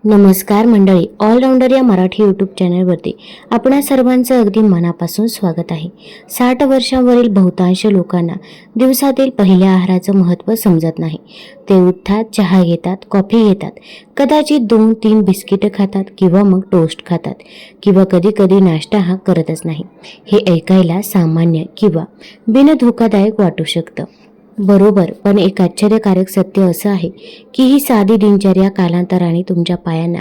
नमस्कार मंडळी, ऑलराऊंडर या मराठी यूट्यूब चॅनलवरती आपणा सर्वांचं अगदी मनापासून स्वागत आहे. 60 वर्षांवरील बहुतांश लोकांना दिवसातील पहिल्या आहाराचं महत्त्व समजत नाही. ते उठतात, चहा घेतात, कॉफी घेतात, कदाचित 2-3 बिस्किटं खातात किंवा मग टोस्ट खातात किंवा कधी कधी नाश्ता हा करतच नाही. हे ऐकायला सामान्य किंवा बिनधोकादायक वाटू शकतं. बरोबर, पण एक आश्चर्यकारक सत्य असं आहे की ही साधी दिनचर्या कालांतराने तुमच्या पायांना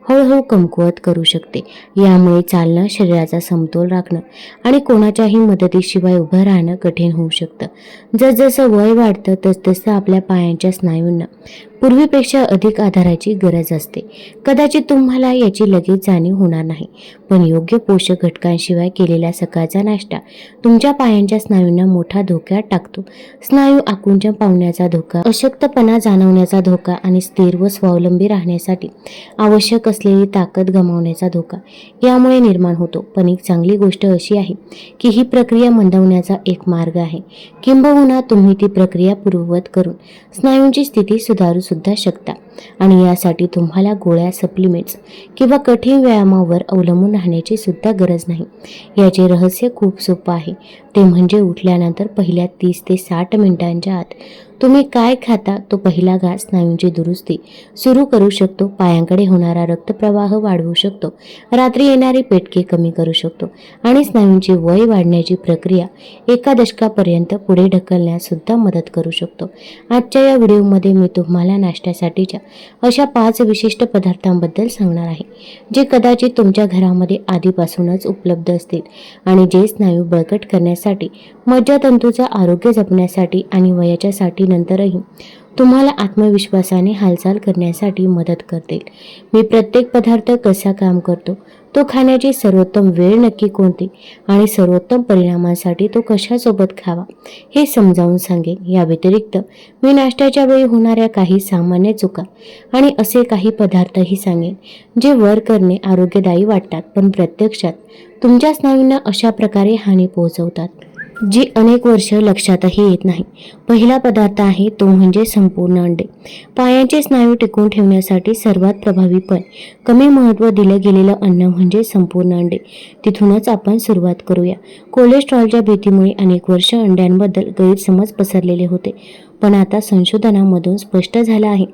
हळूहळू कमकुवत करू शकते. यामुळे चालणं, शरीराचा समतोल राखणं आणि कोणाच्याही मदतीशिवाय उभं राहणं कठीण होऊ शकतं. जसजसं वय वाढतं तसतसं आपल्या पायांच्या स्नायूंना पूर्वीपेक्षा अधिक आधाराची गरज असते. कदाचित तुम्हाला याची लगेच जाणीव होणार नाही, पण योग्य पोषक घटकांशिवाय केलेला सकाळचा नाश्ता तुमच्या पायांच्या स्नायूंना मोठा धोक्यात टाकतो. स्नायू आकुंचन पावण्याचा धोका, अशक्तपणा जाणवण्याचा धोका आणि स्थिर व स्वावलंबी राहण्यासाठी आवश्यक असलेली ताकद गमावण्याचा धोका यामुळे निर्माण होतो. पण एक चांगली गोष्ट अशी आहे की ही प्रक्रिया मंदावण्याचा एक मार्ग आहे. किंबहुना तुम्ही ती प्रक्रिया पूर्ववत करून स्नायूंची स्थिती सुधारू सुद्धा शकता. आणि यासाठी तुम्हाला गोळ्या, सप्लिमेंट्स किंवा कठीण व्यायामावर अवलंबून राहण्याची सुद्धा गरज नाही. याचे रहस्य खूप सोपं आहे. ते म्हणजे उठल्यानंतर पहिल्या 30 ते 60 मिनिटांच्या आत तुम्ही काय खाता तो पहिला घास स्नायूंची दुरुस्ती सुरू करू शकतो, पायांकडे होणारा रक्तप्रवाह वाढवू शकतो, रात्री येणारी पेटके कमी करू शकतो आणि स्नायूंची वय वाढण्याची प्रक्रिया एका दशकापर्यंत पुढे ढकलण्यास सुद्धा मदत करू शकतो. आजच्या या व्हिडिओमध्ये मी तुम्हाला नाश्त्यासाठीच्या अशा 5 विशिष्ट पदार्थांबद्दल सांगणार आहे, जे कदाचित तुमच्या घरामध्ये आधीपासूनच उपलब्ध असतील आणि जे स्नायू बळकट करण्यासाठी, मज्जातंतूचं आरोग्य जपण्यासाठी आणि वयाच्या नंतरही तुम्हाला आत्मविश्वासाने हालचाल करण्यासाठी मदत करतील. मी प्रत्येक पदार्थ कसा काम करतो, तो खाण्याची सर्वोत्तम वेळ नक्की कोणती आणि सर्वोत्तम परिणामांसाठी तो कशासोबत खावा हे समजावून सांगेन. या व्यतिरिक्त मी नाश्त्याच्या वेळी होणाऱ्या काही सामान्य चुका आणि असे काही पदार्थही सांगेन जे वर करणे आरोग्यदायी वाटतात पण प्रत्यक्षात तुमच्या स्नायूंना अशा प्रकारे हानी पोहोचवतात जी अनेक वर्ष लक्षातही येत नाही. पहिला पदार्थ आहे तो म्हणजे संपूर्ण अंडे. पायांचे स्नायू टिकवून ठेवण्यासाठी सर्वात प्रभावी पण कमी महत्त्व दिलं गेलेलं अन्न म्हणजे संपूर्ण अंडे. तिथूनच आपण सुरुवात करूया. कोलेस्ट्रॉलच्या भीतीमुळे अनेक वर्ष अंड्यांबद्दल गैरसमज पसरलेले होते, पण आता संशोधनामधून स्पष्ट झालं आहे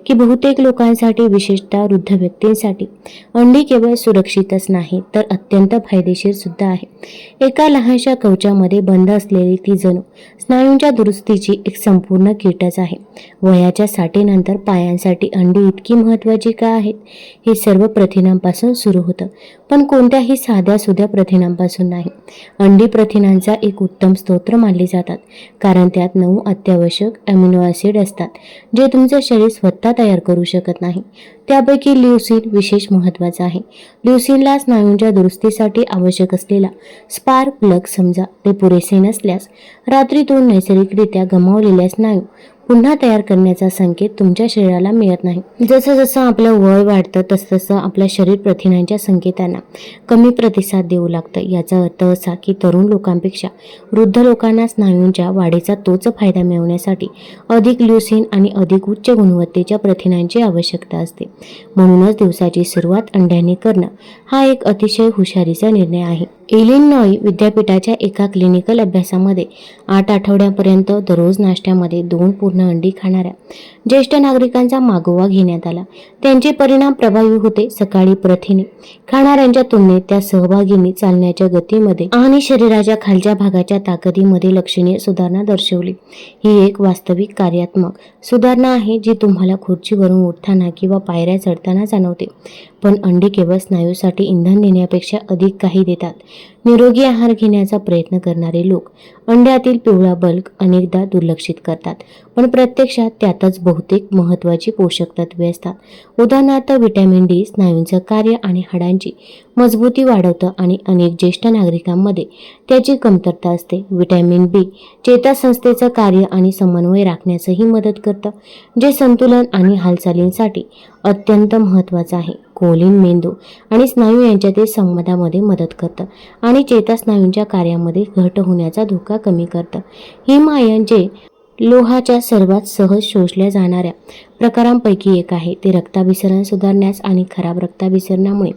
की बहुतेक लोकांसाठी, विशेषतः वृद्ध व्यक्तींसाठी, अंडी केवळ सुरक्षितच नाही तर अत्यंत फायदेशीर सुद्धा आहे. एका लहानशा कवचामध्ये बंद असलेली ती जणू स्नायूंच्या दुरुस्तीची एक संपूर्ण किटच आहे. वयाच्या 60 नंतर पायांसाठी अंडी इतकी महत्त्वाची का आहेत? हे सर्व प्रथिनांपासून सुरू होतं, पण कोणत्याही साध्या सुध्या प्रथिनांपासून नाही. अंडी प्रथिनांचा एक उत्तम स्रोत मानली जातात कारण त्यात 9 अत्यावश्यक अमिनो ॲसिड असतात जे तुमचं शरीर स्वतः तयार करू शकत नाही. त्यापैकी ल्युसीन विशेष महत्त्वाचा आहे. ल्युसीनला स्नायूंच्या दुरुस्तीसाठी आवश्यक असलेला स्पार्क प्लग समजा. ते पुरेसे नसल्यास रात्रीतून नैसर्गिकरित्या गमावलेल्या स्नायू पुन्हा तयार करण्याचा संकेत तुमच्या शरीराला मिळत नाही. जसं जसं आपलं वय वाढतं तसतसं आपल्या शरीर प्रथिनांच्या संकेतांना कमी प्रतिसाद देऊ लागतं. याचा अर्थ असा की तरुण लोकांपेक्षा वृद्ध लोकांना स्नायूंच्या वाढीचा तोच फायदा मिळवण्यासाठी अधिक ल्युसीन आणि अधिक उच्च गुणवत्तेच्या प्रथिनांची आवश्यकता असते. म्हणूनच दिवसाची सुरुवात अंड्यांनी करणं हा एक अतिशय हुशारीचा निर्णय आहे. इलिनॉय विद्यापीठाच्या एका क्लिनिकल अभ्यासामध्ये 8 आठवड्यांपर्यंत दररोज नाश्त्यामध्ये 2 पूर्ण अंडी खाणाऱ्या ज्येष्ठ नागरिकांचा मागोवा घेण्यात आला. त्यांचे परिणाम प्रभावी होते. सकाळी प्रथिने खाणाऱ्यांच्या तुलनेत त्या सहभागींनी चालण्याच्या गतीमध्ये आणि शरीराच्या खालच्या भागाच्या ताकदीमध्ये लक्षणीय सुधारणा दर्शवली. ही एक वास्तविक कार्यात्मक सुधारणा आहे जी तुम्हाला खुर्चीवरून उठताना किंवा पायऱ्या चढताना जाणवते. पण अंडी केवळ स्नायूसाठी इंधन देण्यापेक्षा अधिक काही देतात. निरोगी आहार घेण्याचा प्रयत्न करणारे लोक अंड्यातील पिवळा बल्क अनेकदा दुर्लक्षित करतात, पण प्रत्यक्षात त्यातच बहुतेक महत्त्वाची पोषक तत्वे असतात. उदाहरणार्थ व्हिटॅमिन डी स्नायूंचं कार्य आणि हाडांची मजबूती वाढवतं आणि अनेक ज्येष्ठ नागरिकांमध्ये त्याची कमतरता असते. व्हिटॅमिन बी चेतासंस्थेचं कार्य आणि समन्वय राखण्यासही मदत करतं, जे संतुलन आणि हालचालींसाठी अत्यंत महत्त्वाचं आहे. कोलिन मेंदू आणि स्नायू यांच्यातील संवादामध्ये मदत करतं आणि चेतास्नायूंच्या कार्यामध्ये घट होण्याचा धोका कमी करतं. हिमायन जे लोहाच्या सर्वात सहज शोषल्या जाणाऱ्या प्रकारांपैकी एक आहे. ते रक्ताभिसरण सुधारण्यास आणि खराब रक्ताभिसरणामुळे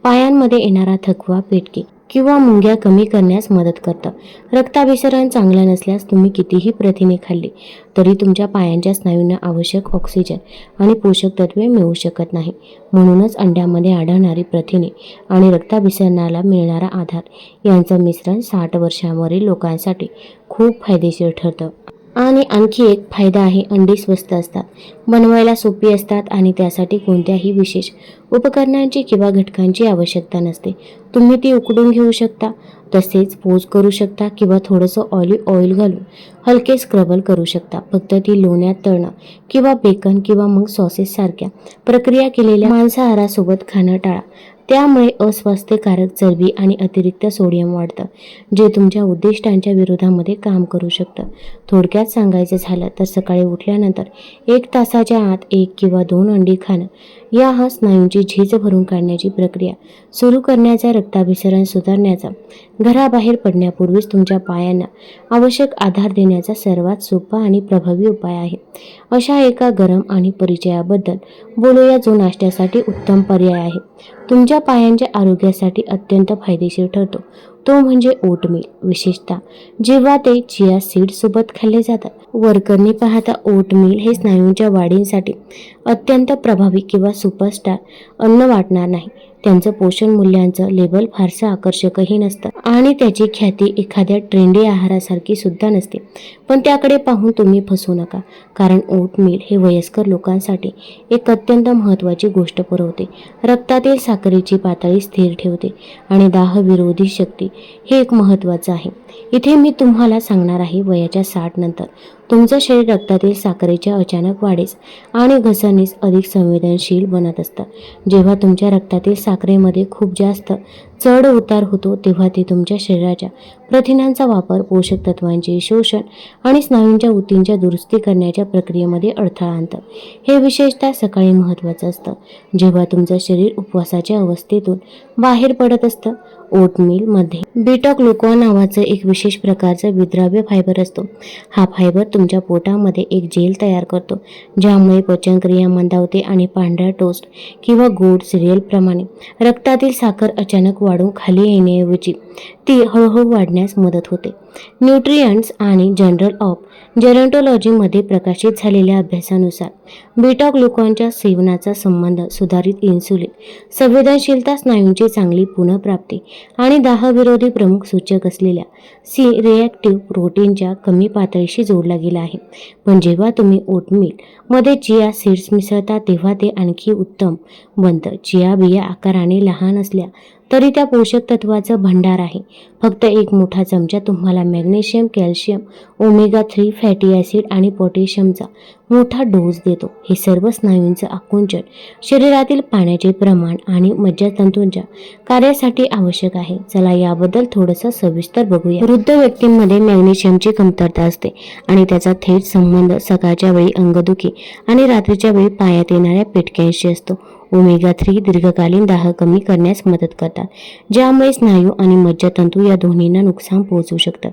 पायांमध्ये येणारा थकवा, पेटके किंवा मुंग्या कमी करण्यास मदत करतं. रक्ताभिसरण चांगलं नसल्यास तुम्ही कितीही प्रथिने खाल्ली तरी तुमच्या पायांच्या स्नायूंना आवश्यक ऑक्सिजन आणि पोषक तत्वे मिळू शकत नाही. म्हणूनच अंड्यामध्ये आढळणारी प्रथिने आणि रक्ताभिसरणाला मिळणारा आधार यांचं मिश्रण 60 वर्षांवरील लोकांसाठी खूप फायदेशीर ठरतं. आणि आणखी एक फायदा आहे, अंडी स्वस्त असतात, बनवायला सोपी असतात आणि त्यासाठी कोणत्याही विशेष उपकरणांची किंवा घटकांची आवश्यकता नसते. तुम्ही ती उकडून घेऊ शकता, तसेच पोच करू शकता किंवा थोडंसं ऑलिव्ह ऑइल घालून हलके स्क्रबल करू शकता. फक्त ती लोण्यात तळणं किंवा बेकन किंवा मग सॉसेस सारख्या प्रक्रिया केलेल्या मांसाहारासोबत खाणं टाळा. त्यामुळे अस्वास्थ्यकारक चरबी आणि अतिरिक्त सोडियम वाढतं, जे तुमच्या उद्दिष्टांच्या विरोधामध्ये काम करू शकतं. थोडक्यात सांगायचं झालं तर सकाळी उठल्यानंतर 1 तासाच्या आत 1 किंवा 2 अंडी खाणं या स्नायूंची झीज भरून काढण्याची प्रक्रिया सुरू करण्याचा, रक्ताभिसरण सुधारण्याचा, घराबाहेर पडण्यापूर्वीच तुमच्या पायांना आवश्यक आधार देण्याचा सर्वात सोपा आणि प्रभावी उपाय आहे. अशा एका गरम आणि परिचयाबद्दल बोलूया जो नाश्त्यासाठी उत्तम पर्याय आहे, तुमच्या पायांच्या आरोग्यासाठी अत्यंत फायदेशीर ठरतो. तो म्हणजे ओटमील. विशेषतः जेव्हा ते चिया सीड्स सोबत खाल्ले जातात. वरकरणी पाहता ओटमील हे स्नायूंच्या वाढीसाठी अत्यंत प्रभावी किंवा सुपरस्टार अन्न वाटणार नाही. त्यांचं पोषण मूल्यांचं लेबल फारसं आकर्षकही नसतं आणि त्याची ख्याती एखाद्या ट्रेंडी आहारासारखी सुद्धा नसते. पण त्याकडे पाहून तुम्ही फसू नका, कारण ओटमील हे वयस्कर लोकांसाठी एक अत्यंत महत्त्वाची गोष्ट पुरवते. रक्तातील साखरेची पातळी स्थिर ठेवते आणि दाह विरोधी शक्ती हे एक महत्त्वाचं आहे. इथे मी तुम्हाला सांगणार आहे, वयाच्या 60 नंतर तुमचं शरीर रक्तातील साखरेच्या अचानक वाढीस आणि घसरणीस अधिक संवेदनशील बनत असतं. जेव्हा तुमच्या रक्तातील साखरेमध्ये खूप जास्त चढ उतार होतो तेव्हा ते तुमच्या शरीराच्या प्रथिनांचा वापर, पोषक तत्वांचे शोषण आणि स्नायूंच्या ऊतींच्या दुरुस्ती करण्याच्या प्रक्रियेमध्ये अडथळा आणतं. हे विशेषतः सकाळी महत्त्वाचं असतं, जेव्हा तुमचं शरीर उपवासाच्या अवस्थेतून बाहेर पडत असतं. ओटमीलमध्ये बीटा ग्लुकॉन नावाचं एक विशेष प्रकारचं विद्राव्य फायबर असतो. हा फायबर तुमच्या पोटामध्ये एक जेल तयार करतो, ज्यामुळे पचनक्रिया मंदावते आणि पांढऱ्या टोस्ट किंवा गोड सिरियलप्रमाणे रक्तातील साखर अचानक वाढून खाली येण्याऐवजी ती हळूहळू वाढण्यास मदत होते. न्यूट्रिएंट्स आणि जर्नल ऑफ जेरंटोलॉजीमध्ये प्रकाशित झालेल्या अभ्यासानुसार बीटा ग्लुकॉनच्या सेवनाचा संबंध सुधारित इन्सुलिन संवेदनशीलता, स्नायूंची चांगली पुनर्प्राप्ती आणि दाहविरोधी प्रमुख सूचक असलेल्या सी रिॲक्टिव्ह प्रोटीनच्या कमी पातळीशी जोडला गेला आहे. पण जेव्हा तुम्ही ओटमील मध्ये चिया सीड्स मिसळता तेव्हा ते आणखी उत्तम बनतं. चिया बिया आकाराने लहान असल्या तरी त्या पोषक तत्वाचं भंडार आहे. फक्त एक मोठा चमचा तुम्हाला magnesium, calcium, omega 3 fatty acid आणि पोटॅशियमचा मोठा डोस देतो. हे सर्व स्नायूंचं आकुंचन, शरीरातील पाण्याचे प्रमाण आणि मज्जातंतूंच्या कार्यासाठी आवश्यक आहे. चला याबद्दल थोडंसं सविस्तर बघूया. वृद्ध व्यक्तींमध्ये मॅग्नेशियमची कमतरता असते आणि त्याचा थेट संबंध सकाळच्या वेळी अंगदुखी आणि रात्रीच्या वेळी पायात येणाऱ्या पेटक्यांशी असतो. ओमेगा 3 दीर्घकालीन दाह कमी करण्यास मदत करतात, ज्यामुळे स्नायू आणि मज्जातंतू या दोन्हींना नुकसान पोहोचू शकतं.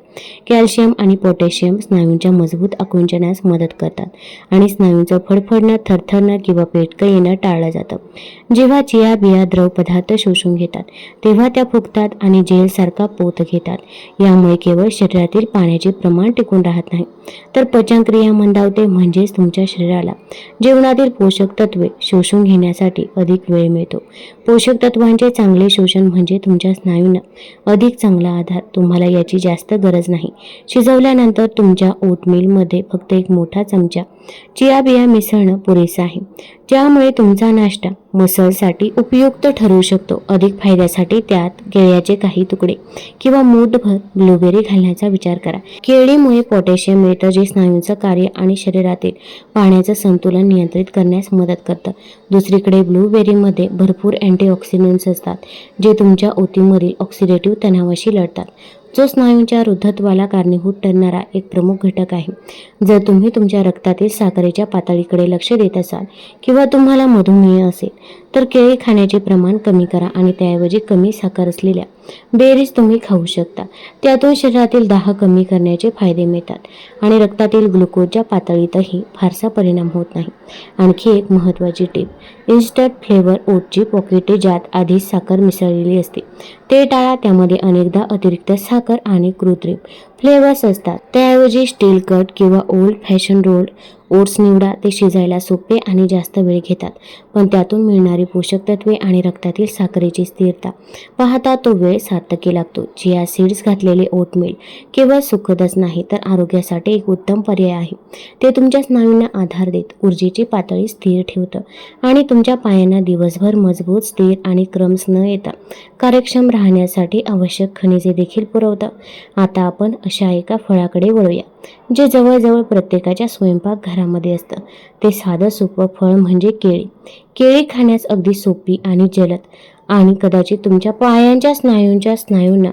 कॅल्शियम आणि पोटॅशियम स्नायूंच्या मजबूत आकुंचनास मदत करतात आणि स्नायूंचं फडफडणं, थरथरणं किंवा पेटकं येणं टाळलं जातं. जेव्हा चिया बिया द्रव पदार्थ शोषून घेतात तेव्हा त्या फुगतात आणि जेलसारखा पोत घेतात. यामुळे केवळ शरीरातील पाण्याचे प्रमाण टिकून राहत नाही, तर पचनक्रिया मंदावते, म्हणजेच तुमच्या शरीराला जेवणातील पोषक तत्वे शोषून घेण्यासाठी अधिक वेळ मिळतो. पोषक तत्वांचे चांगले शोषण म्हणजे तुमच्या स्नायूंना अधिक चांगला आधार. तुम्हाला याची जास्त गरज नाही. शिजवल्यानंतर तुमच्या ओटमीलमध्ये फक्त एक मोठा चमचा चिया बिया मिसळणं पुरेसं आहे, ज्यामुळे तुमचा नाश्ता मसलसाठी उपयुक्त ठरू शकतो. अधिक फायद्यासाठी त्यात केळ्याचे काही तुकडे किंवा मूठभर ब्लूबेरी घालण्याचा विचार करा. केळीमुळे पोटॅशियम मिळतं, जे स्नायूंचं कार्य आणि शरीरातील पाण्याचं संतुलन नियंत्रित करण्यास मदत करतं. दुसरीकडे ब्लूबेरीमध्ये भरपूर अँटीऑक्सिडंट्स असतात, जे तुमच्या ऊतीमधील ऑक्सिडेटिव्ह तणावाशी लढतात. जो स्नायूंच्या वृद्धत्वाला कारणीभूत ठरणारा एक प्रमुख घटक आहे. जर तुम्ही तुमच्या रक्तातील साखरेच्या पातळीकडे लक्ष देत असाल किंवा तुम्हाला मधुमेह असेल तर केळी खाण्याचे प्रमाण कमी करा आणि त्याऐवजी कमी साखर असलेल्या बेरीज तुम्ही खाऊ शकता. त्यातून शरीरातील दाह कमी करण्याचे फायदे मिळतात आणि रक्तातील ग्लुकोजच्या पातळीतही फारसा परिणाम होत नाही. आणखी एक महत्त्वाची टीप, इन्स्टंट फ्लेवर ओटची पॉकेटे ज्यात आधीच साखर मिसळलेली असते ते टाळा. त्यामध्ये अनेकदा अतिरिक्त साखर आणि कृत्रिम फ्लेवर्स असतात. त्याऐवजी स्टील कट किंवा ओल्ड फॅशन रोल्ड ओट्स निवडा. ते शिजायला सोपे आणि जास्त वेळ घेतात, पण त्यातून मिळणारी पोषक तत्वे आणि रक्तातील साखरेची स्थिरता पाहता तो वेळ 7% लागतो. चिया सीड्स घातलेले ओटमील केवळ सुखदच नाही तर आरोग्यासाठी एक उत्तम पर्याय आहे. ते तुमच्या स्नायूंना आधार देत ऊर्जेची पातळी स्थिर ठेवतं आणि तुमच्या पायांना दिवसभर मजबूत, स्थिर आणि क्रम्स न येता कार्यक्षम राहण्यासाठी आवश्यक खनिजे देखील पुरवतं. आता आपण अशा एका फळाकडे वळूया जे जवळजवळ प्रत्येकाच्या स्वयंपाकघरामध्ये असतं. ते साधं सोपं फळ म्हणजे केळी. केळी खाण्यास अगदी सोपी आणि जलद आणि कदाचित तुमच्या पायांच्या स्नायूंना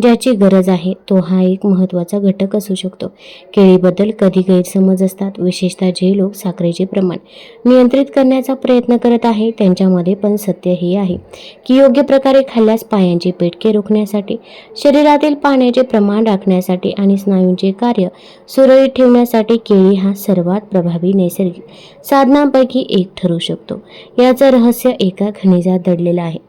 ज्याची गरज आहे तो हा एक महत्त्वाचा घटक असू शकतो. केळीबद्दल कधी गैरसमज असतात, विशेषतः जे लोक साखरेचे प्रमाण नियंत्रित करण्याचा प्रयत्न करत आहेत त्यांच्यामध्ये. पण सत्य हे आहे की योग्य प्रकारे खाल्ल्यास पायांचे पेटके रोखण्यासाठी, शरीरातील पाण्याचे प्रमाण राखण्यासाठी आणि स्नायूंचे कार्य सुरळीत ठेवण्यासाठी केळी हा सर्वात प्रभावी नैसर्गिक साधनांपैकी एक ठरू शकतो. याचं रहस्य एका खनिजात दडलेलं आहे,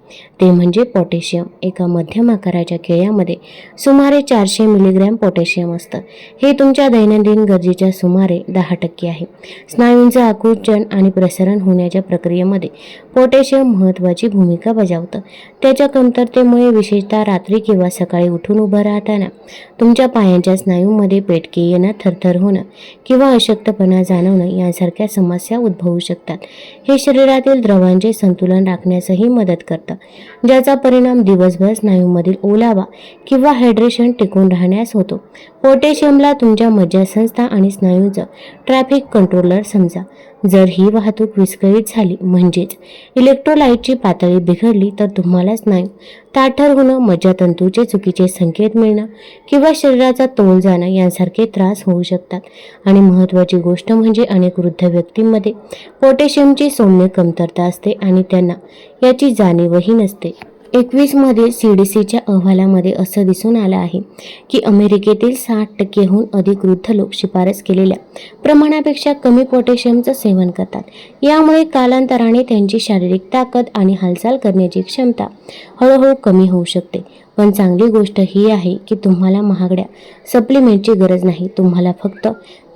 ते म्हणजे पोटॅशियम. एका मध्यम आकाराच्या केळ्यामध्ये सुमारे 400 मिलीग्रॅम पोटॅशियम असतं. हे तुमच्या दैनंदिन गरजेच्या सुमारे 10% आहे. स्नायूंचं आकुंचन आणि प्रसारण होण्याच्या प्रक्रियेमध्ये पोटॅशियम महत्त्वाची भूमिका बजावतं. त्याच्या कमतरतेमुळे विशेषतः रात्री किंवा सकाळी उठून उभं राहताना तुमच्या पायांच्या स्नायूंमध्ये पेटके येणं, थरथर होणं किंवा अशक्तपणा जाणवणं यांसारख्या समस्या उद्भवू शकतात. हे शरीरातील द्रवांचे संतुलन राखण्यासही मदत करतं, ज्याचा परिणाम दिवसभर स्नायूंमधील ओलावा किंवा हायड्रेशन टिकून राहण्यास होतो. पोटॅशियमला तुमच्या मज्जासंस्था आणि स्नायूंचं ट्रॅफिक कंट्रोलर समजा. जर ही वाहतूक विस्कळीत झाली म्हणजेच इलेक्ट्रोलाइटची पातळी बिघडली तर तुम्हाला स्नायू ताठर होणं, मज्जातंतूचे चुकीचे संकेत मिळणं किंवा शरीराचा तोल जाणं यांसारखे त्रास होऊ शकतात. आणि महत्त्वाची गोष्ट म्हणजे अनेक वृद्ध व्यक्तींमध्ये पोटॅशियमची सौम्य कमतरता असते आणि त्यांना याची जाणीवही नसते. 21 मधील CDCच्या अहवालामध्ये असं दिसून आलं आहे की अमेरिकेतील 60%हून अधिक वृद्ध लोक शिफारस केलेल्या प्रमाणापेक्षा कमी पोटॅशियमचं सेवन करतात. यामुळे कालांतराने त्यांची शारीरिक ताकद आणि हालचाल करण्याची क्षमता हळूहळू कमी होऊ शकते. पण चांगली गोष्ट ही आहे की तुम्हाला महागड्या सप्लिमेंटची गरज नाही, तुम्हाला फक्त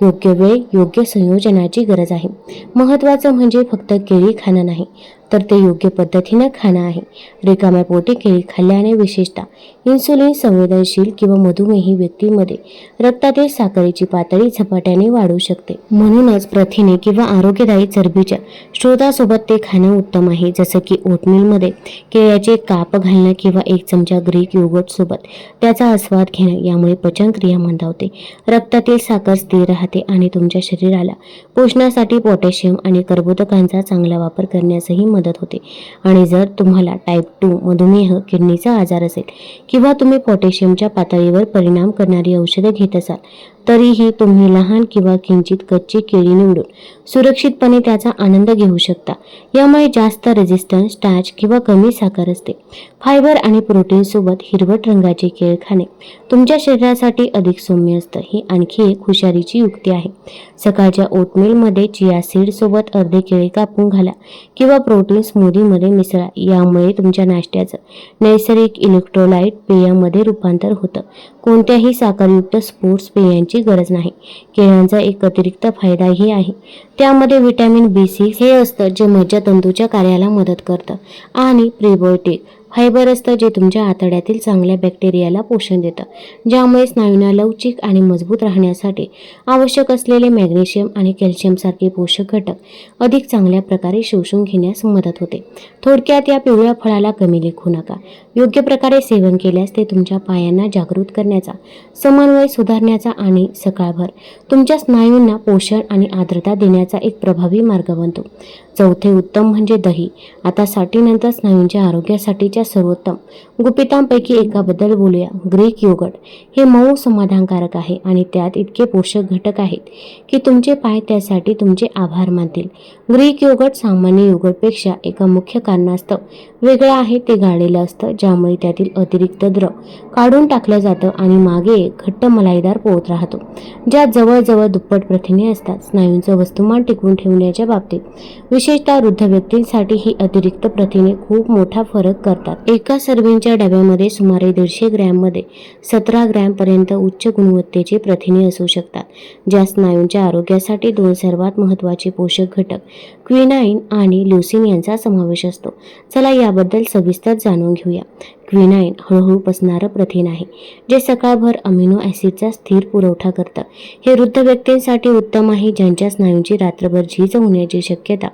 योग्य वेळ, योग्य संयोजनाची गरज आहे. महत्त्वाचं म्हणजे फक्त केळी खाणं नाही तर ते योग्य पद्धतीनं खाणं आहे. रिकाम्या पोटी केळी खाल्ल्याने विशेषतः इन्सुलिन संवेदनशील किंवा मधुमेही व्यक्तीमध्ये रक्तातील साखरेची पातळी झपाट्याने वाढू शकते. म्हणूनच प्रथिने किंवा आरोग्यदायी चरबीच्या स्रोतासोबत ते खाणं उत्तम आहे, जसं की ओटमीलमध्ये केळ्याचे काप घालणं किंवा 1 चमचा ग्रीक योगर्ट सोबत त्याचा आस्वाद घेणं. यामुळे पचनक्रिया मंदावते, रक्तातील साखर स्थिर राहते आणि तुमच्या शरीराला पोषणासाठी पोटॅशियम आणि कर्बोदकांचा चांगला वापर करण्यासही मदत होते. आणि जर तुम्हाला टाईप 2 मधुमेह, किडनीचा आजार असेल किंवा तुम्ही पोटॅशियमच्या पातळीवर परिणाम करणारी औषधे घेत असाल तरीही तुम्ही लहान किंवा किंचित कच्ची केळी निवडून सुरक्षितपणे त्याचा आनंद घेऊ शकता. यामुळे जास्त रेझिस्टन्स, स्टार्च किंवा कमी साखर असते. फायबर आणि प्रोटीनसोबत हिरवट रंगाचे केळ खाणे तुमच्या शरीरासाठी अधिक सौम्य असतं. ही आणखी एक हुशारीची युक्ती आहे. सकाळच्या ओटमीलमध्ये चिया सीडसोबत अर्धे केळी कापून घाला किंवा प्रोटीन स्मूदीमध्ये मिसळा. यामुळे तुमच्या नाश्त्याचं नैसर्गिक इलेक्ट्रोलाइट पेयामध्ये रूपांतर होतं. कोणत्याही साखरयुक्त स्पोर्ट्स पेयांची गरज नाही. केळ्यांचा एक अतिरिक्त फायदाही आहे, त्यामध्ये व्हिटॅमिन B6 हे असतं जे मज्जातंतूच्या कार्याला मदत करतं आणि प्रीबायोटिक फायबर असतं जे तुमच्या आतड्यातील चांगल्या बॅक्टेरियाला पोषण देतं, ज्यामुळे स्नायूंना लवचिक आणि मजबूत राहण्यासाठी आवश्यक असलेले मॅग्नेशियम आणि कॅल्शियमसारखे पोषक घटक अधिक चांगल्या प्रकारे शोषून घेण्यास मदत होते. थोडक्यात या पिवळ्या फळाला कमी लेखू नका. योग्य प्रकारे सेवन केल्यास ते तुमच्या पायांना जागृत करण्याचा, समन्वय सुधारण्याचा आणि सकाळभर तुमच्या स्नायूंना पोषण आणि आर्द्रता देण्याचा एक प्रभावी मार्ग बनतो. चौथे उत्तम म्हणजे दही. आता साठीनंतर स्नायूंच्या आरोग्यासाठीच्या सर्वोत्तम गुपितांपैकी एकाबद्दल बोलूया. ग्रीक योगर्ट हे मऊ समाधानकारक आहे आणि त्यात इतके पोषक घटक आहेत की तुमचे पाय त्यासाठी तुमचे आभार मानतील. ग्रीक योगर्ट सामान्य योगर्टपेक्षा एका मुख्य कारणास्तव वेगळं आहे. ते गाळलेलं असतं, ज्यामुळे त्यातील अतिरिक्त द्रव काढून टाकलं जातं आणि मागे एक घट्ट मलाईदार पोत राहतो, ज्यात जवळजवळ दुप्पट प्रथिने असतात. स्नायूंचं वस्तुमान टिकवून ठेवण्याच्या बाबतीत विशेषतः वृद्ध व्यक्तींसाठी ही अतिरिक्त प्रथिने खूप मोठा फरक करतात. एका सर्व्हिंगच्या डब्यामध्ये सुमारे 150 ग्रॅममध्ये 17 ग्रॅम पर्यंत उच्च गुणवत्तेचे प्रथिने असू शकतात, ज्या स्नायूंच्या आरोग्यासाठी 2 सर्वात महत्त्वाचे पोषक घटक क्विनाईन आणि ल्युसीन यांचा समावेश असतो. चला याबद्दल सविस्तर जाणून घेऊया. क्विनाईन हळूहळू पचणारं प्रथिन आहे, जे सकाळभर अमिनो ॲसिडचा स्थिर पुरवठा करतं. हे वृद्ध व्यक्तींसाठी उत्तम आहे, ज्यांच्या स्नायूंची रात्रभर झीज होण्याची शक्यता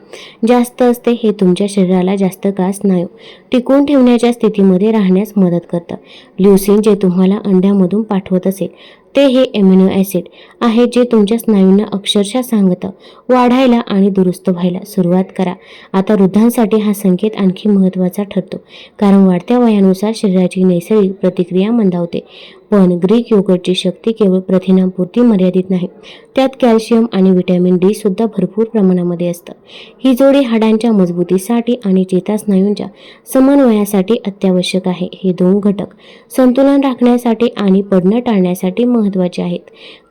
जास्त असते. हे तुमच्या शरीराला जास्त काळ स्नायू टिकवून ठेवण्याच्या स्थितीमध्ये राहण्यास मदत करतं. ल्युसीन, जे तुम्हाला अंड्यामधून पाठवत असेल, ते हे अमिनो ॲसिड आहे जे तुमच्या स्नायूंना अक्षरशः सांगतं वाढायला आणि दुरुस्त व्हायला सुरुवात करा. आता वृद्धांसाठी हा संकेत आणखी महत्त्वाचा ठरतो, कारण वाढत्या वयानुसार शरीराची नैसर्गिक प्रतिक्रिया मंदावते. पण ग्रीक योगर्टची शक्ती केवळ प्रथिनांपुरती मर्यादित नाही, त्यात कॅल्शियम आणि व्हिटॅमिन डी सुद्धा भरपूर प्रमाणामध्ये असतं. ही जोडी हाडांच्या मजबूतीसाठी आणि चेतास्नायूंच्या समन्वयासाठी अत्यावश्यक आहे. हे दोन घटक संतुलन राखण्यासाठी आणि पडणं टाळण्यासाठी महत्त्वाचे आहेत.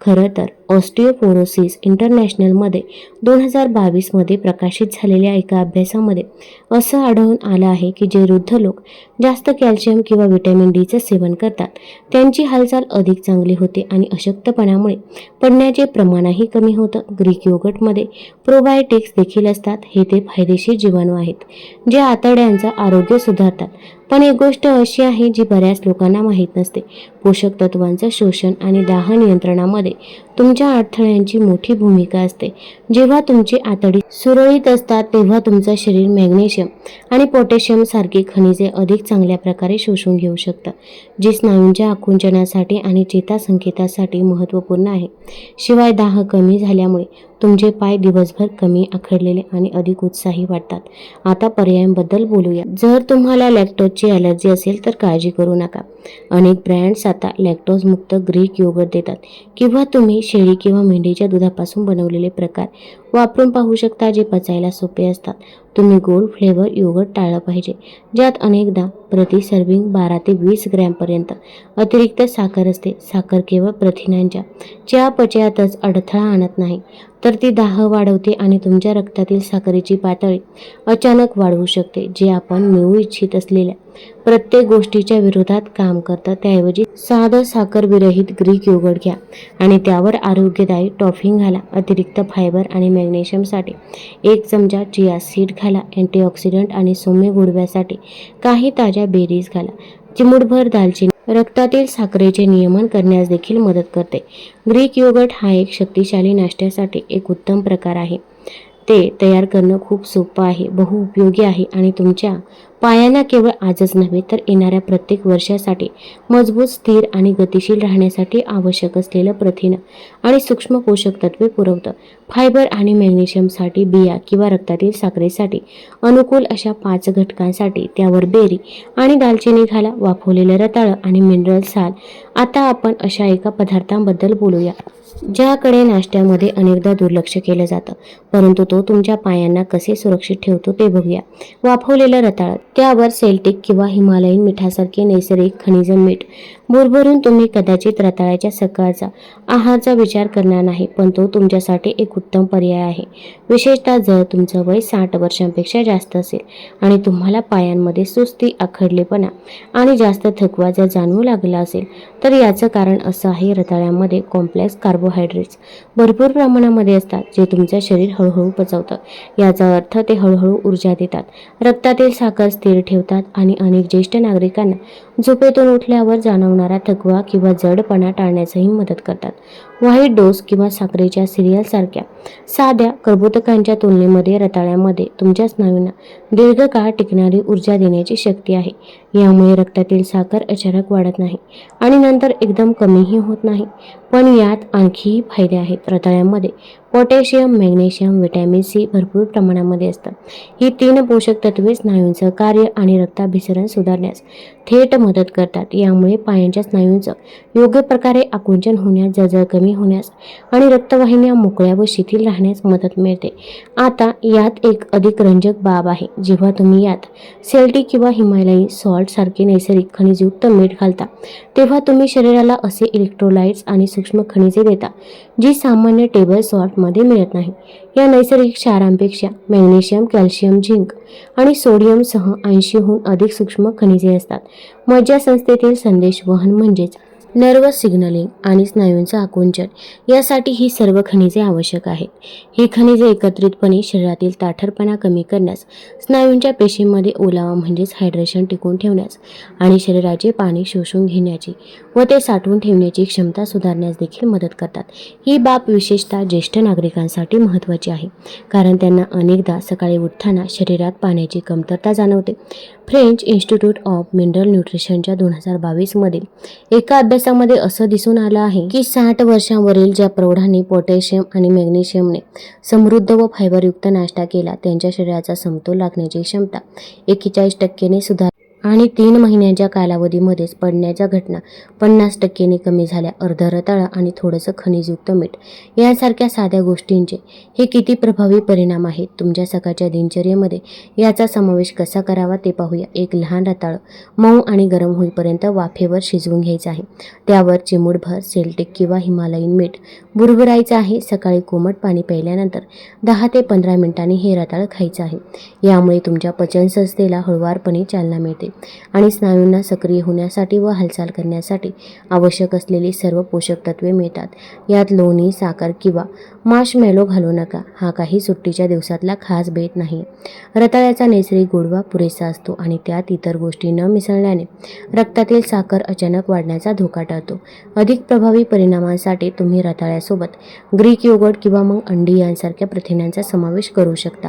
खरं तर ऑस्टिओपोरोसिस इंटरनॅशनलमध्ये 2022 मध्ये प्रकाशित झालेल्या एका अभ्यासामध्ये असं आढळून आलं आहे की जे वृद्ध लोक जास्त कॅल्शियम किंवा व्हिटॅमिन डीचं सेवन करतात, त्यांची हालचाल अधिक चांगली होते आणि अशक्तपणामुळे पडण्याचे प्रमाणही कमी होतं. ग्रीक योगर्टमध्ये प्रोबायोटिक्स देखील असतात. ते फायदेशीर जीवाणू आहेत जे आतड्यांचं आरोग्य सुधारतात. पण एक गोष्ट अशी आहे जी बऱ्याच लोकांना माहीत नसते. पोषक तत्वांचं शोषण आणि दाह नियंत्रणामध्ये तुमच्या अडथळ्यांची मोठी भूमिका असते. जेव्हा तुमची आतडी सुरळीत असतात, तेव्हा तुमचं शरीर मॅग्नेशियम आणि पोटॅशियम सारखी खनिजे अधिक चांगल्या प्रकारे शोषून घेऊ शकतं, जे स्नायूंच्या आकुंचनासाठी आणि चेतासंकेतासाठी महत्त्वपूर्ण आहे. शिवाय दाह कमी झाल्यामुळे तुमचे पाय दिवसभर कमी आखडलेले आणि अधिक उत्साही वाटतात. आता पर्यायांबद्दल बोलूया. जर तुम्हाला लॅक्टोजची ॲलर्जी असेल तर काळजी करू नका. अनेक ब्रँड्स आता लॅक्टोज मुक्त ग्रीक योगर्ट देतात, किंवा तुम्ही शेळी किंवा मेंढीच्या दुधापासून बनवलेले प्रकार वापरून पाहू शकता, जे पचायला सोपे असतात. तुम्ही गोड फ्लेवर योगर्ट टाळलं पाहिजे, ज्यात अनेकदा प्रति सर्व्हिंग 12 ते 20 ग्रॅमपर्यंत अतिरिक्त साखर असते. साखर केवळ प्रथिनांच्या चयापचयातच अडथळा आणत नाही, तर ती दाह वाढवते आणि तुमच्या रक्तातील साखरेची पातळी अचानक वाढवू शकते, जे आपण मिळवू इच्छित असलेल्या प्रत्येक गोष्टीच्या विरोधात काम करतं. त्याऐवजी साधं साखरविरहित ग्रीक योगर्ट घ्या आणि त्यावर आरोग्यदायी टॉपिंग घाला. अतिरिक्त फायबर आणि मॅग्नेशियमसाठी 1 चमचा चिया सीड घाला. अँटीऑक्सिडंट आणि सौम्य गोडव्यासाठी काही ताज्या बेरीज घाला. चिमूटभर दालचिनी रक्तातील साखरेचे नियमन करण्यास देखील मदत करते. ग्रीक योगर्ट हा एक शक्तिशाली नाश्त्यासाठी एक उत्तम प्रकार आहे. ते तयार करणं खूप सोपं आहे, बहुउपयोगी आहे आणि तुमच्या पायांना केवळ आजच नव्हे तर येणाऱ्या प्रत्येक वर्षासाठी मजबूत, स्थिर आणि गतिशील राहण्यासाठी आवश्यक असलेलं प्रथिनं आणि सूक्ष्म पोषक तत्वे पुरवतं. फायबर आणि मॅग्नेशियमसाठी बिया किंवा रक्तातील साखरेसाठी अनुकूल अशा 5 घटकांसाठी त्यावर बेरी आणि दालचिनी घाला. वाफवलेलं रताळं आणि मिनरल साल. आता आपण अशा एका पदार्थांबद्दल बोलूया ज्याकडे नाश्त्यामध्ये अनेकदा दुर्लक्ष केलं जातं, परंतु तो तुमच्या पायांना कसे सुरक्षित ठेवतो ते बघूया. वाफवलेलं रताळं. त्यावर सेल्टिक किंवा हिमालयन मिठासारखे नैसर्गिक खनिज मीठ भरभरून तुम्ही कदाचित रताळ्याच्या सकाळचा आहाराचा विचार करणार नाही, पण तो तुमच्यासाठी एक उत्तम पर्याय आहे, विशेषतः जर तुमचं वय 60 वर्षांपेक्षा जास्त असेल आणि तुम्हाला पायांमध्ये सुस्ती, आखडलेपणा आणि जास्त थकवा जर जाणवू लागला असेल. तर याचं कारण असं आहे, रताळ्यामध्ये कॉम्प्लेक्स कार्बोहायड्रेट्स भरपूर प्रमाणामध्ये असतात, जे तुमचं शरीर हळूहळू पचवतं. याचा अर्थ ते हळूहळू ऊर्जा देतात, रक्तातील साखर स्थिर ठेवतात आणि अनेक ज्येष्ठ नागरिकांना झोपेतून उठल्यावर जाणवणारा थकवा किंवा जडपणा टाळण्यासही मदत करतात. व्हाईट डोस किंवा साखरेच्या सिरियलसारख्या साध्या कर्बोदकांच्या तुलनेमध्ये रताळ्यामध्ये तुमच्या स्नायूंना दीर्घकाळ टिकणारी ऊर्जा देण्याची शक्ती आहे. यामुळे रक्तातील साखर अचानक वाढत नाही आणि नंतर एकदम कमीही होत नाही. पण यात आणखीही फायदे आहेत. रताळ्यामध्ये पोटॅशियम, मॅग्नेशियम, व्हिटॅमिन सी भरपूर प्रमाणामध्ये असतं. ही 3 पोषक तत्वे स्नायूंचं कार्य आणि रक्ताभिसरण सुधारण्यास थेट मदत करतात. यामुळे पायांच्या स्नायूंचं योग्य प्रकारे आकुंचन होण्यास, जळजळ कमी होण्यास आणि रक्तवाहिन्या मोकळ्या व शिथिल राहण्यास मदत मिळते. आता यात एक अधिक रंजक बाब आहे. जेव्हा तुम्ही यात सेल्टिक किंवा हिमालयीन सॉल्ट सारखे नैसर्गिक खनिजयुक्त मीठ घालता, तेव्हा तुम्ही शरीराला असे इलेक्ट्रोलाइट्स आणि सूक्ष्म खनिजे देता जी सामान्य टेबल सॉल्टमध्ये मिळत नाही. या नैसर्गिक क्षारांपेक्षा मॅग्नेशियम, कॅल्शियम, झिंक आणि सोडियमसह 80हून अधिक सूक्ष्म खनिजे असतात. मज्जासंस्थेतील संदेशवहन म्हणजेच नर्वस सिग्नलिंग आणि स्नायूंचं आकुंचन यासाठी ही सर्व खनिजे आवश्यक आहेत. ही खनिजे एकत्रितपणे शरीरातील ताठरपणा कमी करण्यास, स्नायूंच्या पेशींमध्ये ओलावा म्हणजेच हायड्रेशन टिकवून ठेवण्यास आणि शरीराचे पाणी शोषून घेण्याची व ते साठवून ठेवण्याची क्षमता सुधारण्यास देखील मदत करतात. ही बाब विशेषतः ज्येष्ठ नागरिकांसाठी महत्त्वाची आहे, कारण त्यांना अनेकदा सकाळी उठताना शरीरात पाण्याची कमतरता जाणवते. फ्रेंच इन्स्टिट्यूट ऑफ मिनरल न्यूट्रिशनच्या 2022 मधील एका अभ्यासामध्ये असं दिसून आलं आहे की 60 वर्षांवरील ज्या प्रौढांनी पोटॅशियम आणि मॅग्नेशियमने समृद्ध व फायबरयुक्त नाश्ता केला, त्यांच्या शरीराचा समतोल राखण्याची क्षमता 41% सुधारली आणि 3 महिन्यांच्या कालावधीमध्येच पडण्याच्या घटना 50% कमी झाल्या. अर्ध रताळं आणि थोडंसं खनिजयुक्त मीठ यांसारख्या साध्या गोष्टींचे हे किती प्रभावी परिणाम आहेत. तुमच्या सकाळच्या दिनचर्येमध्ये याचा समावेश कसा करावा ते पाहूया. एक लहान रताळं मऊ आणि गरम होईपर्यंत वाफेवर शिजवून घ्यायचं आहे. त्यावर चिमूटभर सेल्टिक किंवा हिमालयीन मीठ बुरबुरायचं आहे. सकाळी कोमट पाणी प्यायल्यानंतर 10 ते 15 मिनिटांनी हे रताळं खायचं आहे. यामुळे तुमच्या पचनसंस्थेला हळुवारपणे चालना मिळते आणि स्नायूंना सक्रिय होण्यासाठी व हालचाल करण्यासाठी आवश्यक असलेली सर्व पोषक तत्वे मिळतात. यात लोणी, साखर किंवा मार्शमॅलो घालू नका. हा काही सुट्टीच्या दिवसातला खास बेत नाही. रताळ्याचा नैसर्गिक गोडवा पुरेसा असतो आणि त्यात इतर गोष्टी न मिसळल्याने रक्तातील साखर अचानक वाढण्याचा धोका टळतो. अधिक प्रभावी परिणामांसाठी तुम्ही रताळ्यासोबत ग्रीक योगर्ट किंवा मग अंडी यांसारख्या प्रथिनांचा समावेश करू शकता.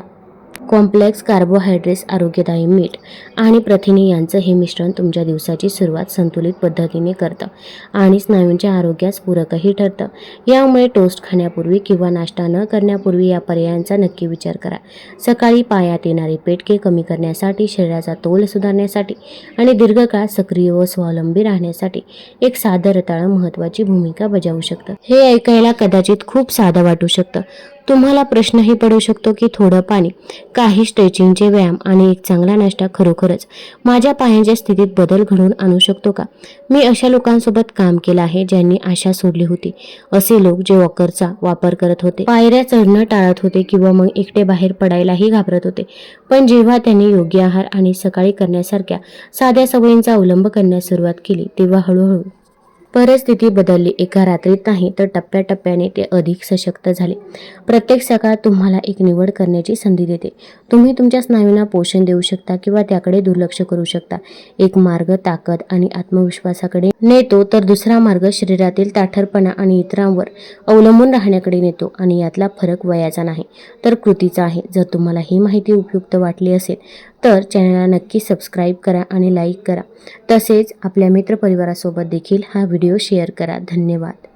कॉम्प्लेक्स कार्बोहायड्रेट्स, आरोग्यदायी मीठ आणि प्रथिने यांचं हे मिश्रण तुमच्या दिवसाची सुरुवात संतुलित पद्धतीने करतं आणि स्नायूंच्या आरोग्यास पूरकही ठरतं. यामुळे टोस्ट खाण्यापूर्वी किंवा नाश्ता न करण्यापूर्वी या पर्यायांचा नक्की विचार करा. सकाळी पायात येणारे पेटके कमी करण्यासाठी, शरीराचा तोल सुधारण्यासाठी आणि दीर्घकाळ सक्रिय व स्वावलंबी राहण्यासाठी एक साधं रताळं महत्त्वाची भूमिका बजावू शकतं. हे ऐकायला कदाचित खूप साधं वाटू शकतं. तुम्हाला प्रश्नही पडू शकतो की थोडं पाणी, काही स्ट्रेचिंगचे व्यायाम आणि एक चांगला नाश्ता खरोखरच माझ्या पायांच्या स्थितीत बदल घडवून आणू शकतो का? मी अशा लोकांसोबत काम केलं आहे ज्यांनी आशा सोडली होती. असे लोक जे वॉकरचा वापर करत होते, पायऱ्या चढणं टाळत होते किंवा मग एकटे बाहेर पडायलाही घाबरत होते. पण जेव्हा त्यांनी योग्य आहार आणि सकाळी करण्यासारख्या साध्या सवयींचा अवलंब करण्यास सुरुवात केली, तेव्हा हळूहळू परिस्थिती बदलली. एका रात्रीत नाही, तर टप्प्याटप्प्याने ते अधिक सशक्त झाले. प्रत्येक सकाळ तुम्हाला एक निवड करण्याची संधी देते. तुम्ही तुमच्या स्नायूंना पोषण देऊ शकता किंवा त्याकडे दुर्लक्ष करू शकता. एक मार्ग ताकद आणि आत्मविश्वासाकडे नेतो, तर दुसरा मार्ग शरीरातील ताठरपणा आणि इतरांवर अवलंबून राहण्याकडे नेतो. आणि यातला फरक वयाचा नाही, तर कृतीचा आहे. जर तुम्हाला ही माहिती उपयुक्त वाटली असेल तर चॅनलला नक्की सबस्क्राईब करा आणि लाईक करा. तसेच आपल्या मित्रपरिवारासोबत देखील हा व्हिडिओ शेअर करा. धन्यवाद.